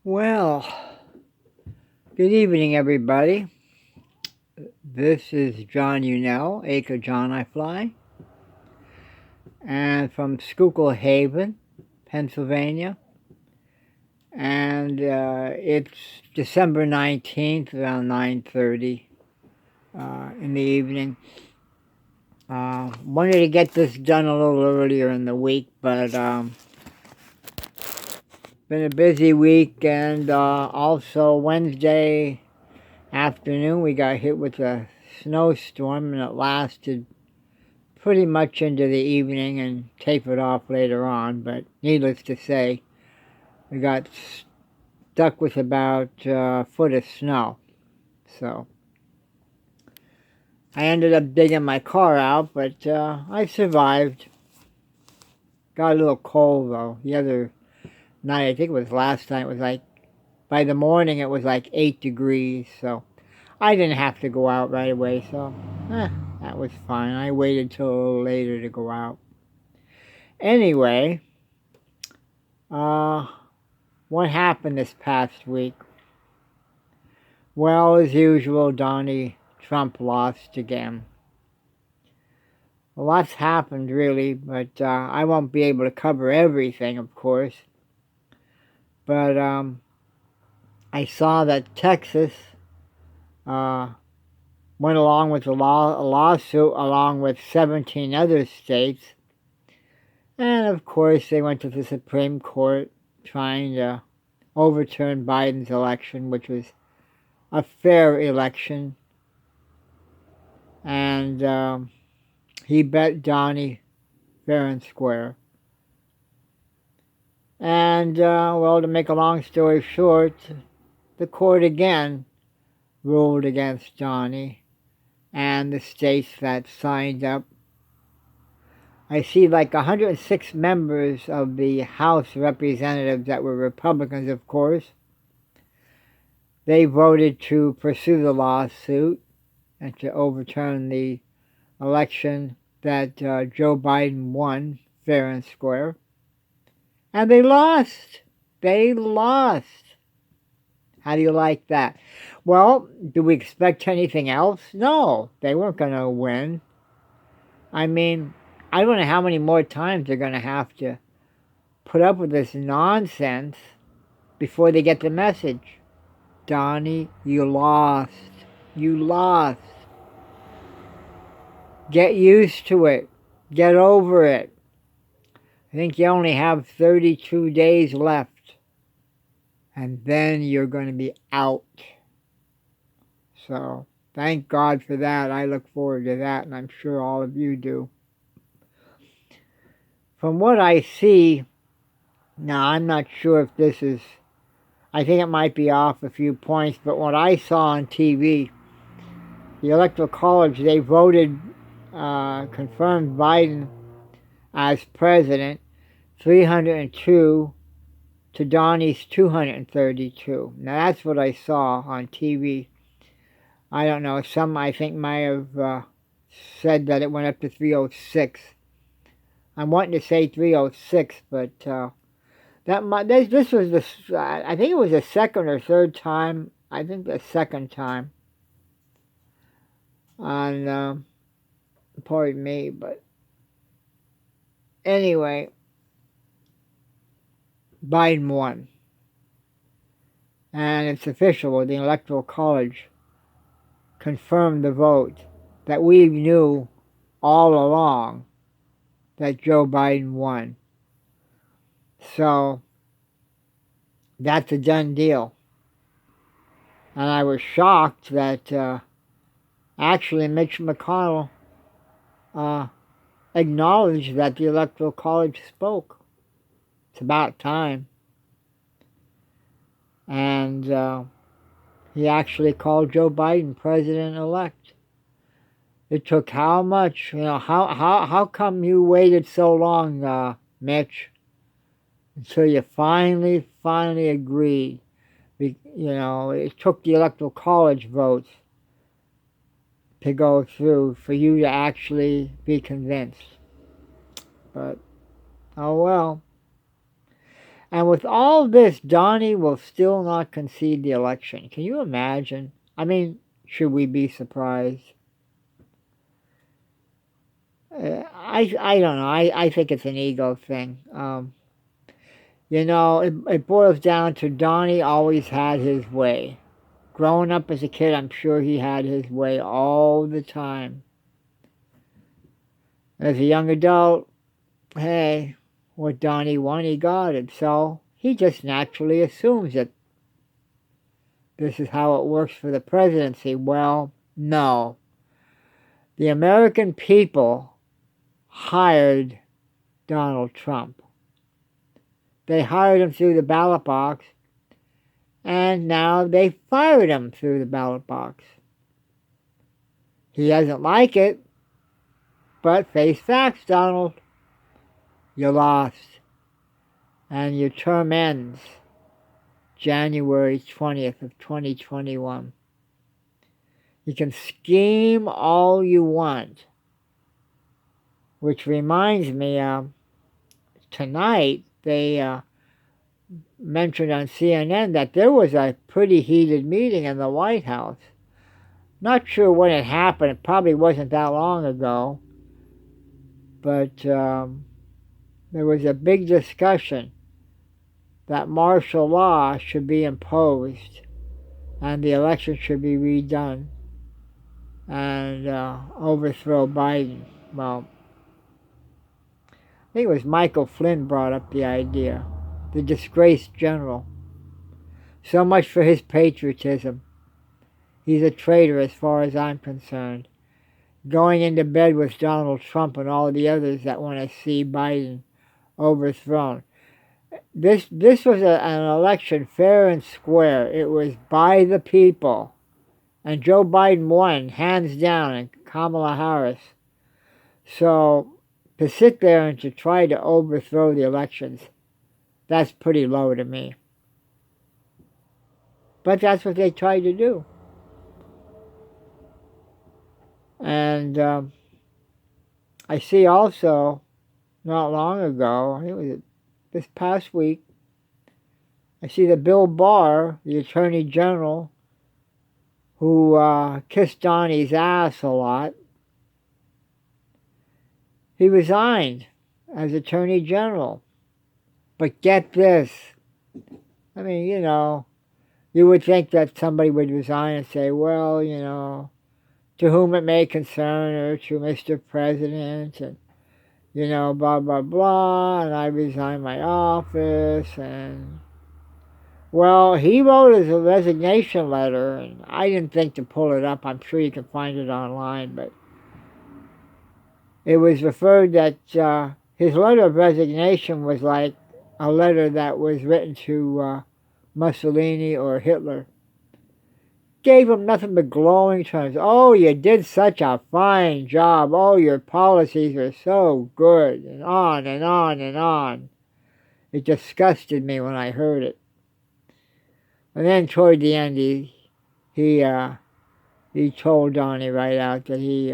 Well, good evening, everybody. This is John Unell, Acre John I Fly, and from Schuylkill Haven, Pennsylvania. And it's December 19th, around 9:30 in the evening. Wanted to get this done a little earlier in the week, but been a busy week, and also Wednesday afternoon we got hit with a snowstorm, and it lasted pretty much into the evening and tapered off later on. But needless to say, we got stuck with about a foot of snow. So I ended up digging my car out, but I survived. Got a little cold though. The other night, I think it was last night, it was like, by the morning it was like 8 degrees. So I didn't have to go out right away. So that was fine. I waited till a little later to go out. Anyway, what happened this past week? Well, as usual, Donnie Trump lost again. A lot's happened, really, but I won't be able to cover everything, of course. But I saw that Texas went along with a lawsuit along with 17 other states. And, of course, they went to the Supreme Court trying to overturn Biden's election, which was a fair election. And he bet Donnie fair and square. And, well, to make a long story short, the court again ruled against Donnie and the states that signed up. I see like 106 members of the House of Representatives that were Republicans, of course. They voted to pursue the lawsuit and to overturn the election that Joe Biden won fair and square. And they lost. They lost. How do you like that? Well, do we expect anything else? No, they weren't going to win. I mean, I don't know how many more times they're going to have to put up with this nonsense before they get the message. Donnie, you lost. You lost. Get used to it. Get over it. I think you only have 32 days left. And then you're going to be out. So, thank God for that. I look forward to that, and I'm sure all of you do. From what I see, now I'm not sure if this is, I think it might be off a few points, but what I saw on TV, the Electoral College, they voted, confirmed Biden as president, 302 to Donnie's 232. Now that's what I saw on TV. I don't know, some I think might have said that it went up to 306. I'm wanting to say 306, but this was the, I think it was the second or third time, I think the second time on, pardon me, but anyway, Biden won. And it's official, the Electoral College confirmed the vote that we knew all along that Joe Biden won. So that's a done deal. And I was shocked that actually Mitch McConnell acknowledged that the Electoral College spoke. It's about time. And he actually called Joe Biden president-elect. It took how much? You know, how come you waited so long, Mitch, until you finally agreed? You know, it took the Electoral College votes to go through for you to actually be convinced. But, oh well. And with all this, Donnie will still not concede the election. Can you imagine? I mean, should we be surprised? I don't know. I think it's an ego thing. It boils down to Donnie always had his way. Growing up as a kid, I'm sure he had his way all the time. As a young adult, hey, what Donnie wanted, he got it. So he just naturally assumes that this is how it works for the presidency. Well, no. The American people hired Donald Trump. They hired him through the ballot box, and now they fired him through the ballot box. He doesn't like it, but face facts, Donald. You lost, and your term ends January 20th of 2021. You can scheme all you want, which reminds me, tonight they mentioned on CNN that there was a pretty heated meeting in the White House. Not sure when it happened. It probably wasn't that long ago. But there was a big discussion that martial law should be imposed and the election should be redone and overthrow Biden. Well, I think it was Michael Flynn brought up the idea. The disgraced general. So much for his patriotism. He's a traitor as far as I'm concerned. Going into bed with Donald Trump and all the others that want to see Biden overthrown. This was an election fair and square. It was by the people. And Joe Biden won, hands down, and Kamala Harris. So to sit there and to try to overthrow the elections, that's pretty low to me. But that's what they tried to do. And I see also, not long ago, I think it was this past week, I see that Bill Barr, the Attorney General, who kissed Donnie's ass a lot, he resigned as Attorney General. But get this. I mean, you would think that somebody would resign and say, well, to whom it may concern, or to Mr. President, and, blah, blah, blah, and I resign my office, and, well, he wrote his resignation letter, and I didn't think to pull it up. I'm sure you can find it online, but it was referred that his letter of resignation was like a letter that was written to Mussolini or Hitler. Gave him nothing but glowing terms. Oh, you did such a fine job. Oh, your policies are so good. And on and on and on. It disgusted me when I heard it. And then toward the end, he told Donnie right out that he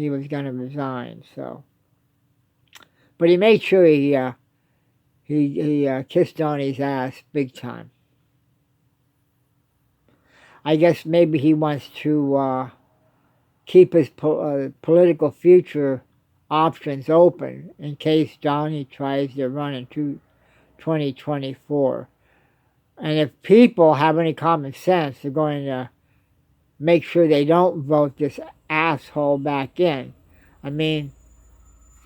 was going to resign. So, but he made sure he kissed Donnie's ass big time. I guess maybe he wants to keep his political future options open in case Donnie tries to run in 2024. And if people have any common sense, they're going to make sure they don't vote this asshole back in. I mean,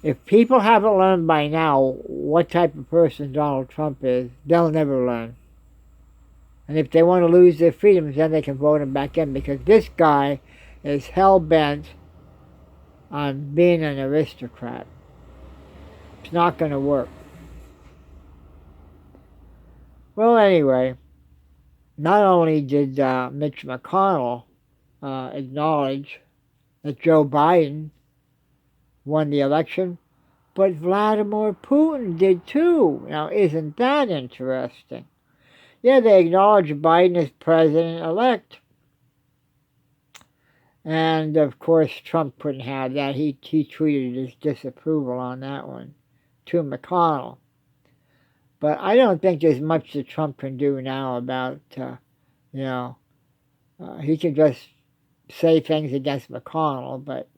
if people haven't learned by now what type of person Donald Trump is, they'll never learn. And if they want to lose their freedoms, then they can vote him back in, because this guy is hell-bent on being an aristocrat. It's not going to work. Well, anyway, not only did Mitch McConnell acknowledge that Joe Biden won the election, but Vladimir Putin did too. Now, isn't that interesting? Yeah, they acknowledge Biden as president-elect. And, of course, Trump couldn't have that. He tweeted his disapproval on that one to McConnell. But I don't think there's much that Trump can do now about, you know, he can just say things against McConnell, but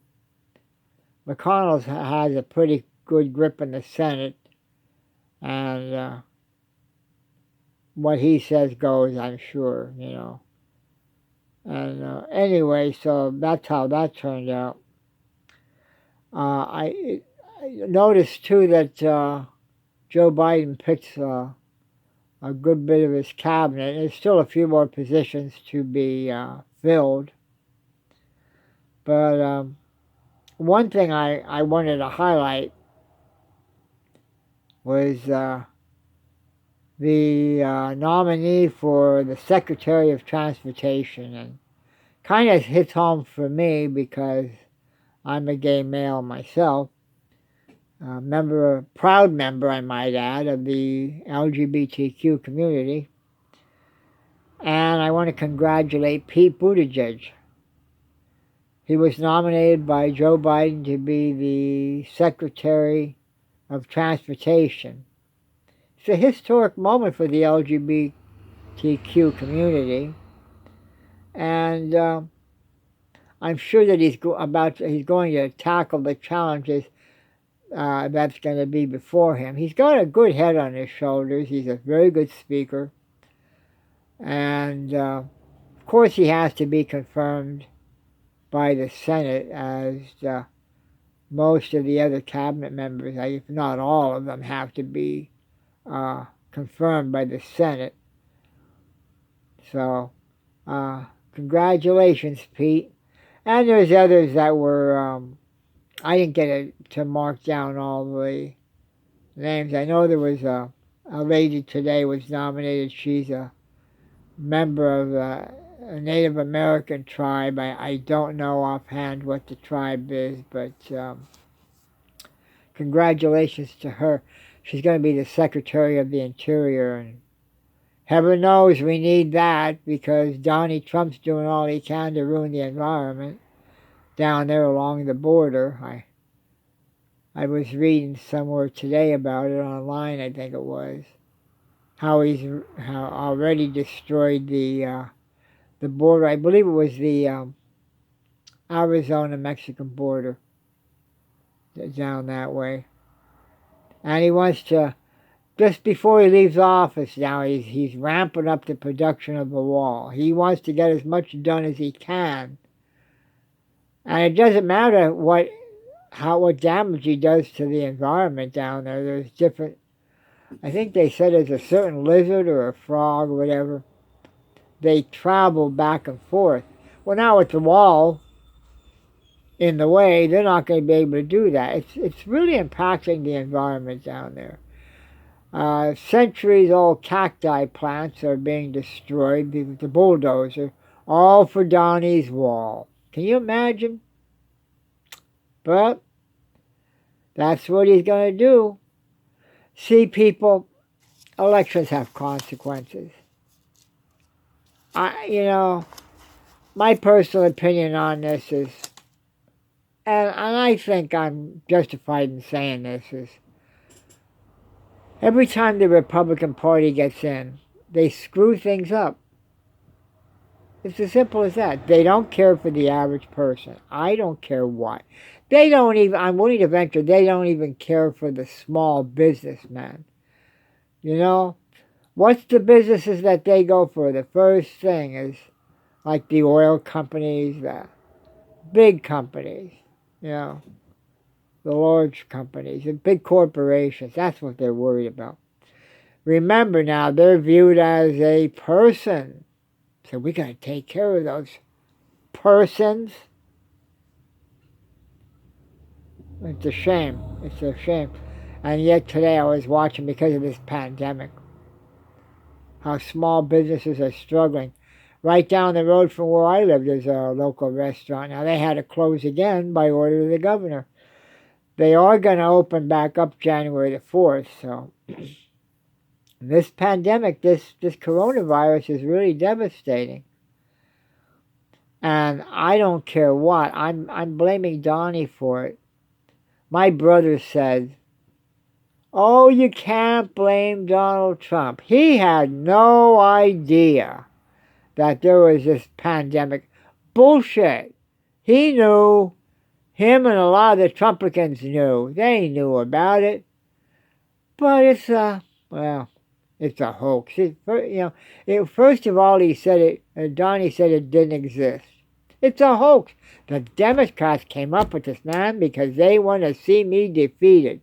McConnell has a pretty good grip in the Senate, and what he says goes, I'm sure, And anyway, so that's how that turned out. I noticed too that Joe Biden picked a good bit of his cabinet. There's still a few more positions to be filled. But one thing I wanted to highlight was the nominee for the Secretary of Transportation. And kind of hits home for me because I'm a gay male myself. A proud member, I might add, of the LGBTQ community. And I want to congratulate Pete Buttigieg. He was nominated by Joe Biden to be the Secretary of Transportation. It's a historic moment for the LGBTQ community, and I'm sure that he's going to tackle the challenges that's going to be before him. He's got a good head on his shoulders. He's a very good speaker, and of course he has to be confirmed by the Senate, as most of the other cabinet members, if not all of them, have to be confirmed by the Senate. So, congratulations, Pete. And there's others that were, I didn't get to mark down all the names. I know there was a lady today was nominated. She's a member of a Native American tribe. I don't know offhand what the tribe is, but congratulations to her. She's going to be the Secretary of the Interior, and heaven knows we need that because Donnie Trump's doing all he can to ruin the environment down there along the border. I was reading somewhere today about it online, I think it was, how already destroyed the border. I believe it was the Arizona-Mexican border down that way. And he wants to, just before he leaves office now, he's ramping up the production of the wall. He wants to get as much done as he can. And it doesn't matter what damage he does to the environment down there. There's different, I think they said there's a certain lizard or a frog or whatever. They travel back and forth. Well, now with the wall in the way, they're not going to be able to do that. It's really impacting the environment down there. Centuries-old cacti plants are being destroyed with the bulldozer, all for Donnie's wall. Can you imagine? But that's what he's going to do. See, people, elections have consequences. My personal opinion on this is, and I think I'm justified in saying this, is every time the Republican Party gets in, they screw things up. It's as simple as that. They don't care for the average person. I don't care what. I'm willing to venture, they don't even care for the small businessman. What's the businesses that they go for? The first thing is like the oil companies, the big companies, the large companies, the big corporations. That's what they're worried about. Remember now, they're viewed as a person. So we got to take care of those persons. It's a shame. It's a shame. And yet today I was watching, because of this pandemic, how small businesses are struggling. Right down the road from where I live, there's a local restaurant. Now, they had to close again by order of the governor. They are going to open back up January the 4th. So this pandemic, this coronavirus is really devastating. And I don't care what. I'm blaming Donnie for it. My brother said, Oh, you can't blame Donald Trump. He had no idea that there was this pandemic. Bullshit. He knew. Him and a lot of the Trumpicans knew. They knew about it. But it's a hoax. First of all, he said it. Donnie said it didn't exist. It's a hoax. The Democrats came up with this, man, because they want to see me defeated.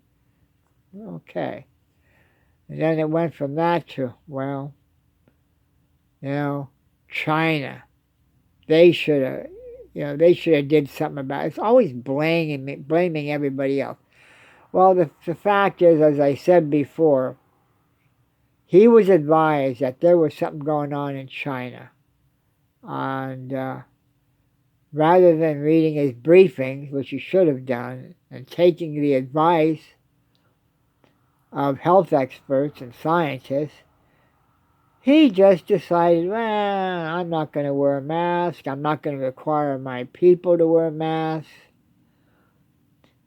Okay. And then it went from that to, China. They should have did something about it. It's always blaming everybody else. Well, the fact is, as I said before, he was advised that there was something going on in China. And rather than reading his briefings, which he should have done, and taking the advice of health experts and scientists, he just decided, I'm not going to wear a mask. I'm not going to require my people to wear masks.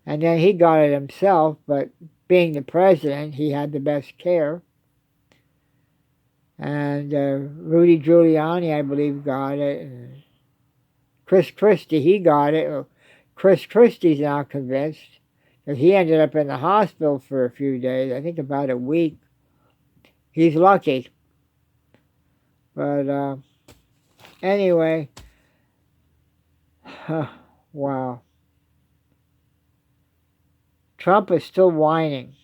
And then he got it himself, but being the president, he had the best care. And Rudy Giuliani, I believe, got it. And Chris Christie, he got it. Chris Christie's now convinced, because he ended up in the hospital for a few days, I think about a week. He's lucky. But anyway, wow. Trump is still whining,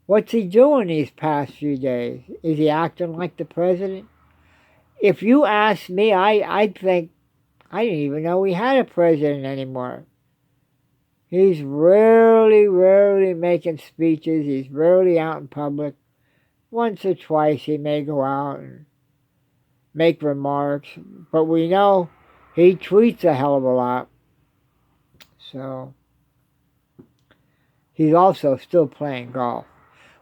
What's he doing these past few days? Is he acting like the president? If you ask me, I'd think, I didn't even know we had a president anymore. He's rarely making speeches. He's rarely out in public. Once or twice he may go out and make remarks, but we know he tweets a hell of a lot. So he's also still playing golf.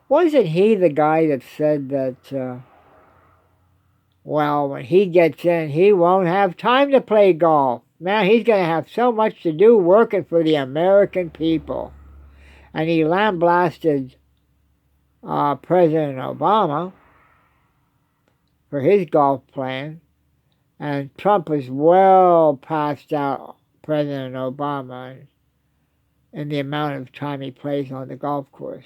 Wasn't he the guy that said that, when he gets in, he won't have time to play golf? Man, he's going to have so much to do working for the American people. And he lambasted President Obama for his golf plan. And Trump has well passed out President Obama in the amount of time he plays on the golf course.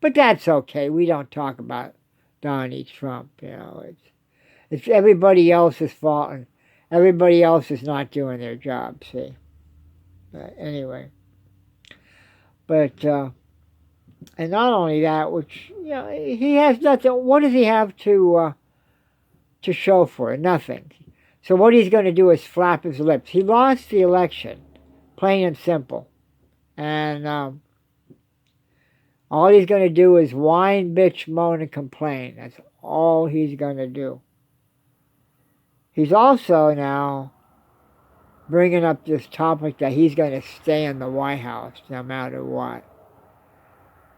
But that's okay. We don't talk about Donnie Trump. It's everybody else's fault, and everybody else is not doing their job. See. But anyway. But and not only that, which he has nothing. What does he have to show for it? Nothing. So what he's going to do is flap his lips. He lost the election, plain and simple, and all he's going to do is whine, bitch, moan, and complain. That's all he's going to do. He's also now bringing up this topic that he's going to stay in the White House no matter what.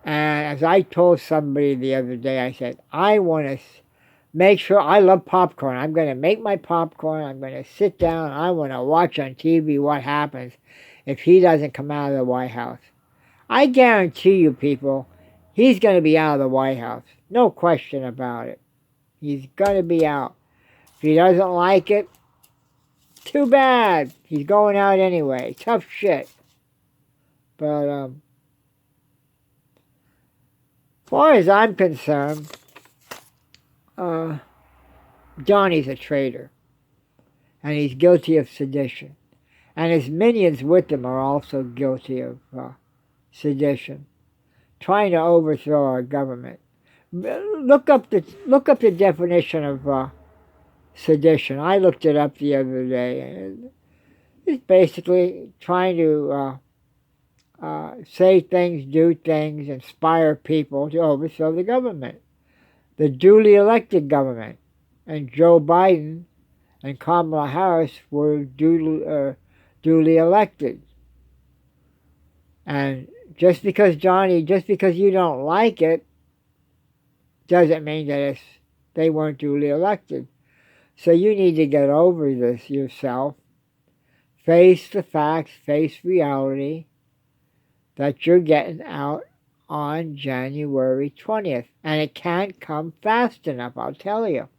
And as I told somebody the other day, I said, I want to make sure, I love popcorn. I'm going to make my popcorn. I'm going to sit down. I want to watch on TV what happens if he doesn't come out of the White House. I guarantee you, people, he's going to be out of the White House. No question about it. He's going to be out. If he doesn't like it, too bad. He's going out anyway. Tough shit. But, as far as I'm concerned, Donnie's a traitor. And he's guilty of sedition. And his minions with him are also guilty of sedition, trying to overthrow our government. Look up the definition of sedition. I looked it up the other day, and it's basically trying to say things, do things, inspire people to overthrow the government, the duly elected government. And Joe Biden and Kamala Harris were duly elected. And just because you don't like it, doesn't mean that they weren't duly elected. So you need to get over this yourself. Face the facts, face reality, that you're getting out on January 20th. And it can't come fast enough, I'll tell you.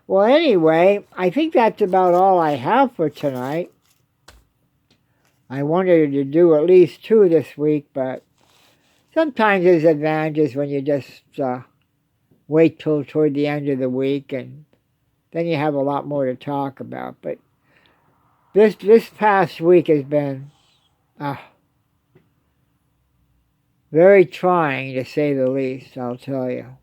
Well, anyway, I think that's about all I have for tonight. I wanted to do at least 2 this week, but sometimes there's advantages when you just wait till toward the end of the week, and then you have a lot more to talk about. But this past week has been very trying, to say the least, I'll tell you.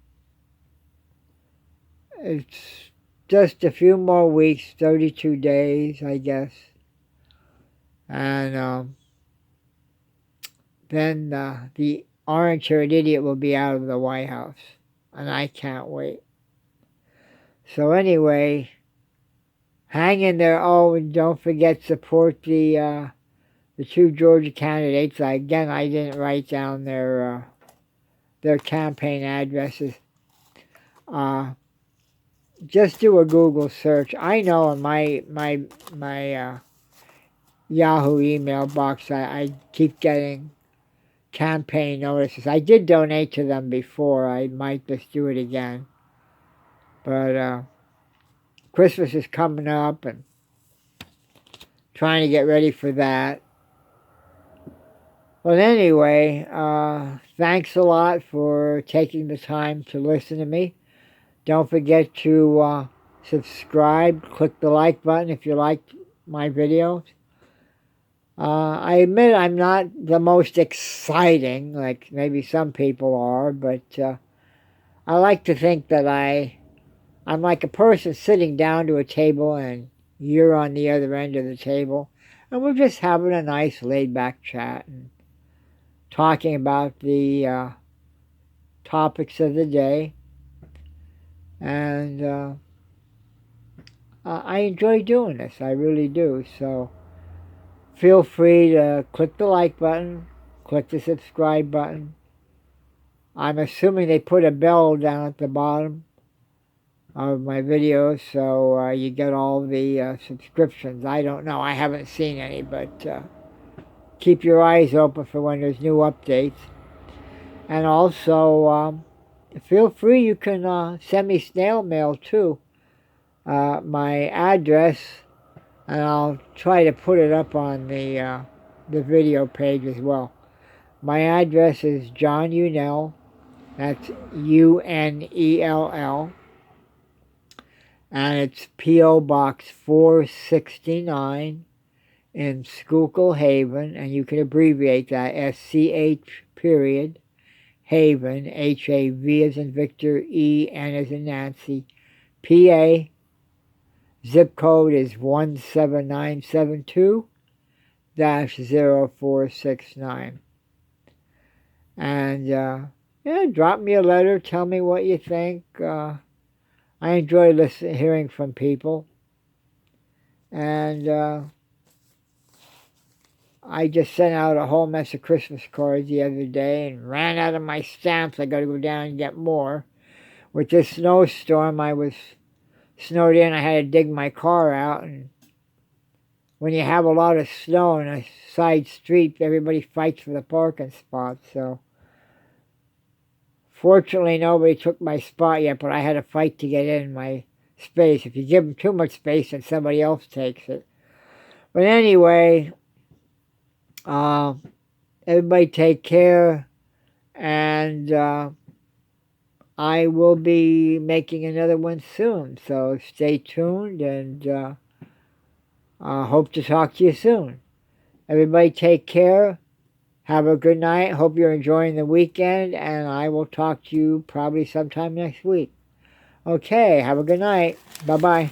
It's just a few more weeks, 32 days, I guess. And then the orange-haired idiot will be out of the White House. And I can't wait. So anyway, hang in there. Oh, and don't forget, support the 2 Georgia candidates. Again, I didn't write down their campaign addresses. Just do a Google search. I know in my Yahoo email box, I keep getting campaign notices. I did donate to them before. I might just do it again. But Christmas is coming up, and trying to get ready for that. But anyway, thanks a lot for taking the time to listen to me. Don't forget to subscribe. Click the like button if you liked my videos. I admit I'm not the most exciting, like maybe some people are, but I like to think that I'm like a person sitting down to a table and you're on the other end of the table, and we're just having a nice laid-back chat and talking about the topics of the day. And I enjoy doing this, I really do, so feel free to click the like button, click the subscribe button. I'm assuming they put a bell down at the bottom of my videos, so you get all the subscriptions. I don't know, I haven't seen any, but keep your eyes open for when there's new updates. And also, feel free, you can send me snail mail too. My address, and I'll try to put it up on the video page as well. My address is John Unell, that's Unell, and it's P.O. Box 469 in Schuylkill Haven, and you can abbreviate that SCH period, Haven, HAV as in Victor, EN as in Nancy, PA. Zip code is 17972-0469. And yeah, drop me a letter. Tell me what you think. I enjoy hearing from people. And I just sent out a whole mess of Christmas cards the other day and ran out of my stamps. I got to go down and get more. With this snowstorm, I was snowed in. I had to dig my car out, and when you have a lot of snow in a side street, everybody fights for the parking spot. So fortunately nobody took my spot yet, but I had to fight to get in my space. If you give them too much space, then somebody else takes it. But anyway, everybody take care, and I will be making another one soon, so stay tuned, and hope to talk to you soon. Everybody take care. Have a good night. Hope you're enjoying the weekend, and I will talk to you probably sometime next week. Okay, have a good night. Bye-bye.